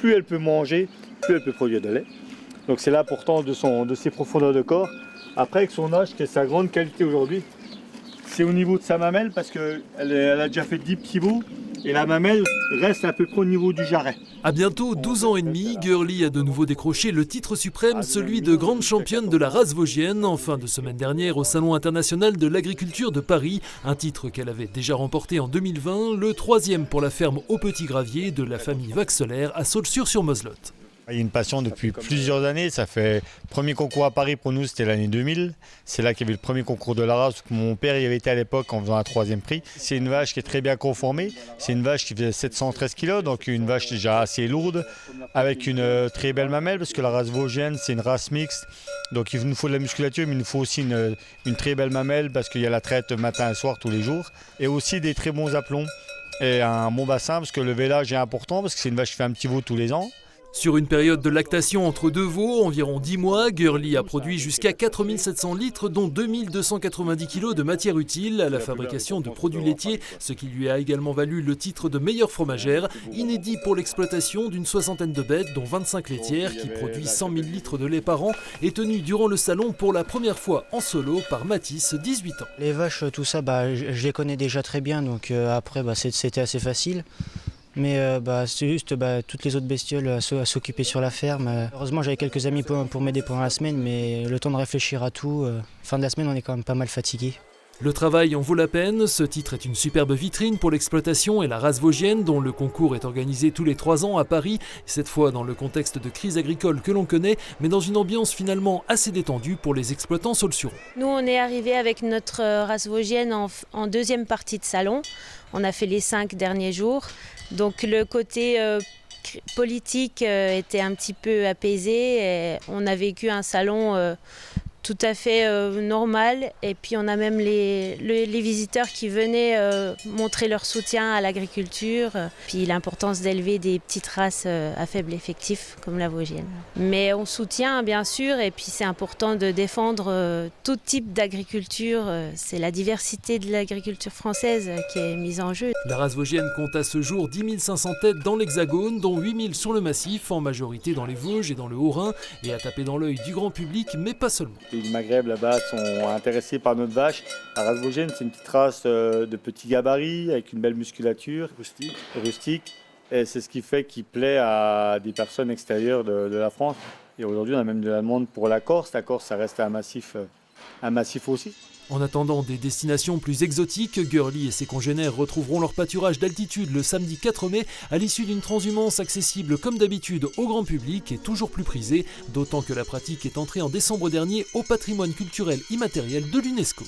plus elle peut manger, plus elle peut produire de lait. Donc c'est l'importance de ses profondeurs de corps. Après, avec son âge, qui est sa grande qualité aujourd'hui, c'est au niveau de sa mamelle parce qu'elle a déjà fait 10 petits bouts et la mamelle reste à peu près au niveau du jarret. À bientôt 12 ans et demi, Girly a de nouveau décroché le titre suprême, celui de grande championne de la race vosgienne, en fin de semaine dernière au Salon international de l'agriculture de Paris, un titre qu'elle avait déjà remporté en 2020, le 3e pour la ferme au Petit Gravier de la famille Vaxelaire à Saulxures-sur-Moselotte. Il y a une passion depuis plusieurs années. Ça fait le premier concours à Paris pour nous, c'était l'année 2000. C'est là qu'il y avait le premier concours de la race. Mon père y avait été à l'époque en faisant un 3e prix. C'est une vache qui est très bien conformée. C'est une vache qui faisait 713 kg, donc une vache déjà assez lourde, avec une très belle mamelle, parce que la race vosgienne, c'est une race mixte. Donc il nous faut de la musculature, mais il nous faut aussi une très belle mamelle, parce qu'il y a la traite matin et soir tous les jours. Et aussi des très bons aplombs et un bon bassin, parce que le vélage est important, parce que c'est une vache qui fait un petit veau tous les ans. Sur une période de lactation entre deux veaux, environ 10 mois, Girly a produit jusqu'à 4700 litres, dont 2290 kg de matière utile à la fabrication de produits laitiers, ce qui lui a également valu le titre de meilleure fromagère, inédit pour l'exploitation d'une soixantaine de bêtes, dont 25 laitières, qui produit 100 000 litres de lait par an, et tenu durant le salon pour la première fois en solo par Mathis, 18 ans. Les vaches, tout ça, je les connais déjà très bien, donc après c'était assez facile. Mais c'est juste toutes les autres bestioles à s'occuper sur la ferme. Heureusement, j'avais quelques amis pour m'aider pendant la semaine, mais le temps de réfléchir à tout, fin de la semaine, on est quand même pas mal fatigué. Le travail en vaut la peine, ce titre est une superbe vitrine pour l'exploitation et la race vosgienne dont le concours est organisé tous les 3 ans à Paris, cette fois dans le contexte de crise agricole que l'on connaît, mais dans une ambiance finalement assez détendue pour les exploitants saulxurois. Nous on est arrivés avec notre race vosgienne en deuxième partie de salon, on a fait les 5 derniers jours, donc le côté politique était un petit peu apaisé, et on a vécu un salon tout à fait normal, et puis on a même les visiteurs qui venaient montrer leur soutien à l'agriculture, puis l'importance d'élever des petites races à faible effectif comme la vosgienne. Mais on soutient bien sûr, et puis c'est important de défendre tout type d'agriculture, c'est la diversité de l'agriculture française qui est mise en jeu. La race vosgienne compte à ce jour 10 500 têtes dans l'Hexagone, dont 8 000 sur le massif, en majorité dans les Vosges et dans le Haut-Rhin, et à taper dans l'œil du grand public, mais pas seulement. Du Maghreb là-bas sont intéressés par notre vache. La race vosgienne, c'est une petite race de petits gabarits avec une belle musculature, rustique. Et c'est ce qui fait qu'il plaît à des personnes extérieures de la France. Et aujourd'hui, on a même de la demande pour la Corse. La Corse, ça reste un massif aussi. En attendant des destinations plus exotiques, Girly et ses congénères retrouveront leur pâturage d'altitude le samedi 4 mai à l'issue d'une transhumance accessible comme d'habitude au grand public et toujours plus prisée, d'autant que la pratique est entrée en décembre dernier au patrimoine culturel immatériel de l'UNESCO.